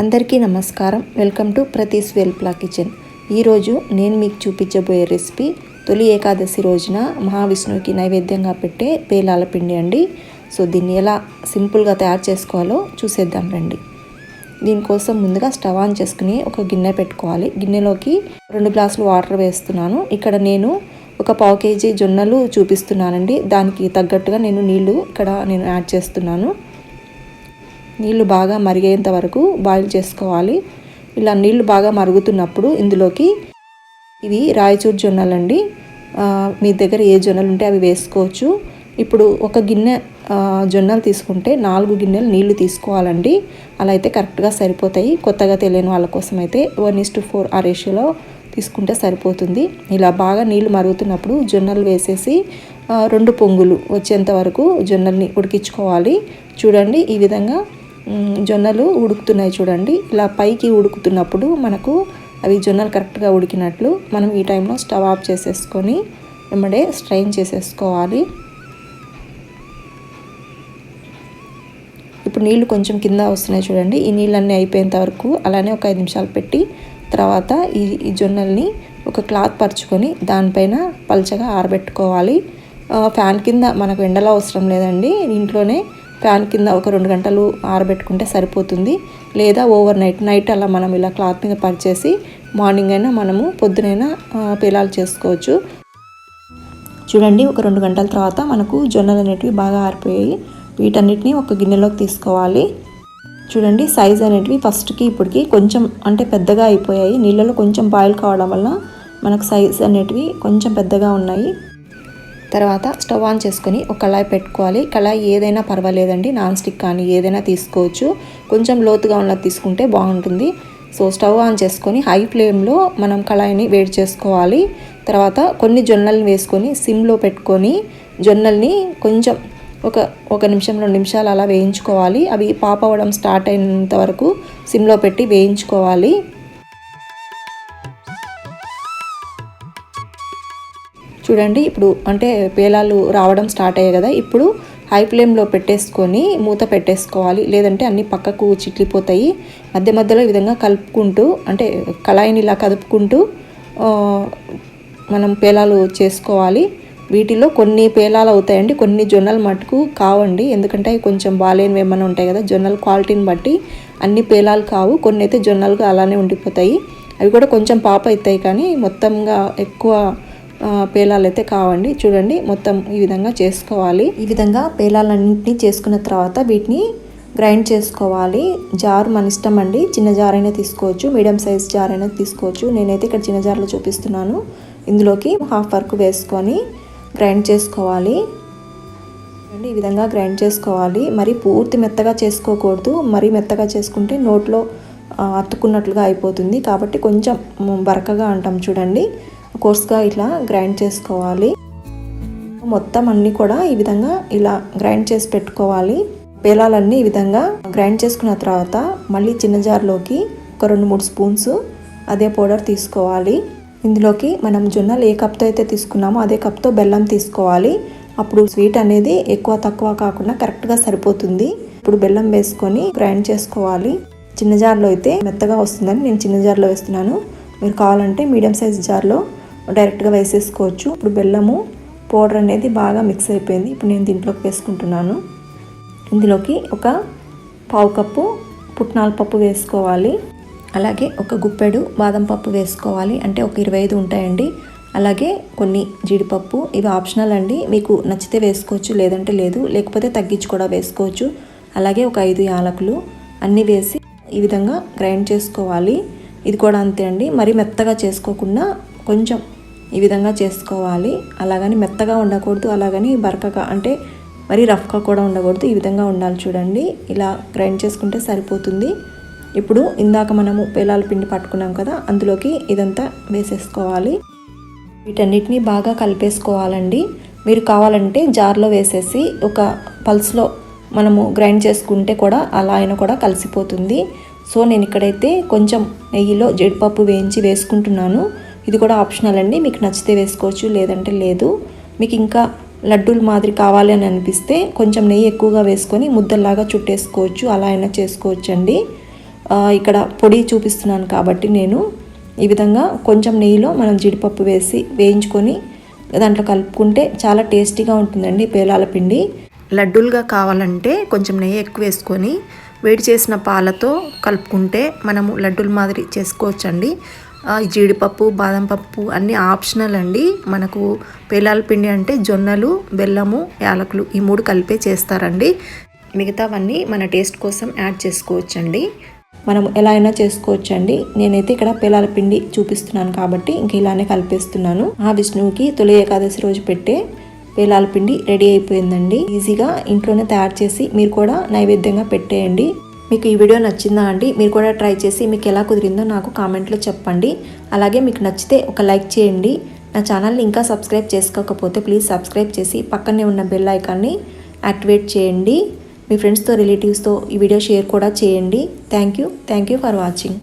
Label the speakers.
Speaker 1: అందరికీ నమస్కారం. Welcome to ప్రతీస్ వెల్ప్లా కిచెన్. ఈరోజు నేను మీకు చూపించబోయే రెసిపీ తొలి ఏకాదశి రోజున మహావిష్ణువుకి నైవేద్యంగా పెట్టే పేలాల పిండి అండి. సో దీన్ని ఎలా సింపుల్గా తయారు చేసుకోవాలో చూసేద్దాం రండి. దీనికోసం ముందుగా స్టవ్ ఆన్ చేసుకుని ఒక గిన్నె పెట్టుకోవాలి. గిన్నెలోకి 2 గ్లాసులు వాటర్ వేస్తున్నాను. ఇక్కడ నేను ఒక 1/2 కేజీ జొన్నలు చూపిస్తున్నానండి. దానికి తగ్గట్టుగా నేను నీళ్లు నేను యాడ్ చేస్తున్నాను. నీళ్లు బాగా మరిగేంత వరకు బాయిల్ చేసుకోవాలి. ఇలా నీళ్లు బాగా మరుగుతున్నప్పుడు ఇందులోకి ఇవి రాయచూర్ జొన్నలండి. మీ దగ్గర ఏ జొన్నలు ఉంటే అవి వేసుకోవచ్చు. ఇప్పుడు ఒక గిన్నె జొన్నలు తీసుకుంటే 4 గిన్నెలు నీళ్లు తీసుకోవాలండి. అలా అయితే కరెక్ట్గా సరిపోతాయి. కొత్తగా తెలియని వాళ్ళ కోసం అయితే 1:4 ఆ రేషియోలో తీసుకుంటే సరిపోతుంది. ఇలా బాగా నీళ్లు మరుగుతున్నప్పుడు జొన్నలు వేసేసి 2 పొంగులు వచ్చేంత వరకు జొన్నల్ని ఉడికించుకోవాలి. చూడండి, ఈ విధంగా జొన్నలు ఉడుకుతున్నాయి చూడండి. ఇలా పైకి ఉడుకుతున్నప్పుడు మనకు అవి జొన్నలు కరెక్ట్గా ఉడికినట్లు. మనం ఈ టైంలో స్టవ్ ఆఫ్ చేసేసుకొని వెంబడే స్ట్రెయిన్ చేసేసుకోవాలి. ఇప్పుడు నీళ్లు కొంచెం కింద వస్తున్నాయి చూడండి. ఈ నీళ్ళన్నీ అయిపోయేంత వరకు అలానే ఒక 5 నిమిషాలు పెట్టి తర్వాత ఈ జొన్నల్ని ఒక క్లాత్ పరుచుకొని దానిపైన పల్చగా ఆరబెట్టుకోవాలి. ఫ్యాన్ కింద మనకు ఎండలో అవసరం లేదండి. ఇంట్లోనే ఫ్యాన్ కింద ఒక 2 గంటలు ఆరబెట్టుకుంటే సరిపోతుంది. లేదా ఓవర్ నైట్ అలా మనం ఇలా క్లాత్ మీద పరిచేసి మార్నింగ్ అయినా మనము పొద్దునైనా పేలాలు చేసుకోవచ్చు. చూడండి, ఒక 2 గంటల తర్వాత మనకు జొన్నలు అనేటివి బాగా ఆరిపోయాయి. వీటన్నిటిని ఒక గిన్నెలోకి తీసుకోవాలి. చూడండి, సైజ్ అనేటివి ఫస్ట్కి ఇప్పటికి కొంచెం అంటే పెద్దగా అయిపోయాయి. నీళ్ళలో కొంచెం బాయిల్ కావడం వల్ల మనకు సైజ్ అనేటివి కొంచెం పెద్దగా ఉన్నాయి. తర్వాత స్టవ్ ఆన్ చేసుకొని ఒక కళాయి పెట్టుకోవాలి. కళాయి ఏదైనా పర్వాలేదండి, నాన్ స్టిక్ కానీ ఏదైనా తీసుకోవచ్చు. కొంచెం లోతుగా ఉన్నది తీసుకుంటే బాగుంటుంది. సో స్టవ్ ఆన్ చేసుకొని హై ఫ్లేమ్లో మనం కళాయిని వేడి చేసుకోవాలి. తర్వాత కొన్ని జొన్నల్ని వేసుకొని సిమ్లో పెట్టుకొని జొన్నల్ని కొంచెం ఒక నిమిషం 2 నిమిషాలు అలా వేయించుకోవాలి. అవి పాప్ అవ్వడం స్టార్ట్ అయినంత వరకు సిమ్లో పెట్టి వేయించుకోవాలి. చూడండి, ఇప్పుడు అంటే పేలాలు రావడం స్టార్ట్ అయ్యాయి కదా. ఇప్పుడు హై ఫ్లేమ్లో పెట్టేసుకొని మూత పెట్టేసుకోవాలి. లేదంటే అన్నీ పక్కకు చిట్లిపోతాయి. మధ్య మధ్యలో ఈ విధంగా కలుపుకుంటూ అంటే కళాయిని ఇలా కదుపుకుంటూ మనం పేలాలు చేసుకోవాలి. వీటిలో కొన్ని పేలాలు అవుతాయండి, కొన్ని జొన్నలు మటుకు కావండి. ఎందుకంటే అవి కొంచెం బాలేనివి ఏమైనా ఉంటాయి కదా. జొన్నల క్వాలిటీని బట్టి అన్ని పేలాలు కావు. కొన్ని అయితే జొన్నలుగా అలానే ఉండిపోతాయి. అవి కూడా కొంచెం పాప అవుతాయి కానీ మొత్తంగా ఎక్కువ పేలాలు అయితే కావండి. చూడండి, మొత్తం ఈ విధంగా చేసుకోవాలి. ఈ విధంగా పేలాలన్నింటినీ చేసుకున్న తర్వాత వీటిని గ్రైండ్ చేసుకోవాలి. జారు మన ఇష్టం అండి. చిన్న జార్ అయినా తీసుకోవచ్చు, మీడియం సైజ్ జార్ అయినా తీసుకోవచ్చు. నేనైతే ఇక్కడ చిన్న జార్లో చూపిస్తున్నాను. ఇందులోకి హాఫ్ వరకు వేసుకొని గ్రైండ్ చేసుకోవాలి. ఈ విధంగా గ్రైండ్ చేసుకోవాలి. మరి పూర్తి మెత్తగా చేసుకోకూడదు. మరీ మెత్తగా చేసుకుంటే నోట్లో అతుక్కున్నట్లుగా అయిపోతుంది. కాబట్టి కొంచెం బరకగా అంటాం చూడండి, కోర్స్గా ఇట్లా గ్రైండ్ చేసుకోవాలి. మొత్తం అన్నీ కూడా ఈ విధంగా ఇలా గ్రైండ్ చేసి పెట్టుకోవాలి. పేలాలన్నీ ఈ విధంగా గ్రైండ్ చేసుకున్న తర్వాత మళ్ళీ చిన్న జార్లోకి ఒక 2-3 స్పూన్స్ అదే పౌడర్ తీసుకోవాలి. ఇందులోకి మనం జొన్నలు ఏ కప్తో అయితే తీసుకున్నామో అదే కప్తో బెల్లం తీసుకోవాలి. అప్పుడు స్వీట్ అనేది ఎక్కువ తక్కువ కాకుండా కరెక్ట్గా సరిపోతుంది. ఇప్పుడు బెల్లం వేసుకొని గ్రైండ్ చేసుకోవాలి. చిన్న జార్లో అయితే మెత్తగా వస్తుందని నేను చిన్న జార్లో వేస్తున్నాను. మీరు కావాలంటే మీడియం సైజ్ జార్లో డైరెక్ట్గా వేసేసుకోవచ్చు. ఇప్పుడు బెల్లము పౌడర్ అనేది బాగా మిక్స్ అయిపోయింది. ఇప్పుడు నేను దీంట్లోకి వేసుకుంటున్నాను. ఇందులోకి ఒక 1/2 కప్పు పుట్నాల పప్పు వేసుకోవాలి. అలాగే ఒక గుప్పెడు బాదం పప్పు వేసుకోవాలి. అంటే ఒక 25 ఉంటాయండి. అలాగే కొన్ని జీడిపప్పు. ఇవి ఆప్షనల్ అండి, మీకు నచ్చితే వేసుకోవచ్చు, లేదంటే లేదు. లేకపోతే తగ్గించి కూడా వేసుకోవచ్చు. అలాగే ఒక 5 యాలకులు అన్నీ వేసి ఈ విధంగా గ్రైండ్ చేసుకోవాలి. ఇది కూడా అంతే అండి, మరీ మెత్తగా చేసుకోకుండా కొంచెం ఈ విధంగా చేసుకోవాలి. అలాగని మెత్తగా ఉండకూడదు, అలాగని బరకగా అంటే మరీ రఫ్గా కూడా ఉండకూడదు. ఈ విధంగా ఉండాలి. చూడండి, ఇలా గ్రైండ్ చేసుకుంటే సరిపోతుంది. ఇప్పుడు ఇందాక మనము పేలాల పిండి పట్టుకున్నాం కదా, అందులోకి ఇదంతా వేసేసుకోవాలి. వీటన్నిటిని బాగా కలిపేసుకోవాలండి. మీరు కావాలంటే జార్లో వేసేసి ఒక పల్స్లో మనము గ్రైండ్ చేసుకుంటే కూడా అలా అయినా కూడా కలిసిపోతుంది. సో నేను ఇక్కడైతే కొంచెం నెయ్యిలో జీడిపప్పు వేయించి వేసుకుంటున్నాను. ఇది కూడా ఆప్షనల్ అండి, మీకు నచ్చితే వేసుకోవచ్చు, లేదంటే లేదు. మీకు ఇంకా లడ్డూల మాదిరి కావాలి అని అనిపిస్తే కొంచెం నెయ్యి ఎక్కువగా వేసుకొని ముద్దల్లాగా చుట్టేసుకోవచ్చు, అలా అయినా చేసుకోవచ్చు అండి. ఇక్కడ పొడి చూపిస్తున్నాను కాబట్టి నేను ఈ విధంగా కొంచెం నెయ్యిలో మనం జీడిపప్పు వేసి వేయించుకొని దాంట్లో కలుపుకుంటే చాలా టేస్టీగా ఉంటుందండి పేలాల పిండి. లడ్డూలుగా కావాలంటే కొంచెం నెయ్యి ఎక్కువ వేసుకొని వేడి చేసిన పాలతో కలుపుకుంటే మనము లడ్డూల మాదిరి చేసుకోవచ్చండి. జీడిపప్పు, బాదం పప్పు అన్నీ ఆప్షనల్ అండి. మనకు పేలాల పిండి అంటే జొన్నలు, బెల్లము, యాలకులు ఈ 3 కలిపే చేస్తారండి. మిగతావన్నీ మన టేస్ట్ కోసం యాడ్ చేసుకోవచ్చండి. మనం ఎలా అయినా చేసుకోవచ్చండి. నేనైతే ఇక్కడ పేలాల పిండి చూపిస్తున్నాను కాబట్టి ఇంక ఇలానే కలిపేస్తున్నాను. విష్ణువుకి తొలి ఏకాదశి రోజు పెట్టే పేలాల పిండి రెడీ అయిపోయిందండి. ఈజీగా ఇంట్లోనే తయారు చేసి మీరు కూడా నైవేద్యంగా పెట్టేయండి. మీకు ఈ వీడియో నచ్చిందా అండి? మీరు కూడా ట్రై చేసి మీకు ఎలా కుదిరిందో నాకు కామెంట్లో చెప్పండి. అలాగే మీకు నచ్చితే ఒక లైక్ చేయండి. నా ఛానల్ని ఇంకా సబ్స్క్రైబ్ చేసుకోకపోతే ప్లీజ్ సబ్స్క్రైబ్ చేసి పక్కనే ఉన్న బెల్ ఐకాన్ని యాక్టివేట్ చేయండి. మీ ఫ్రెండ్స్తో, రిలేటివ్స్తో ఈ వీడియో షేర్ కూడా చేయండి. Thank you for watching.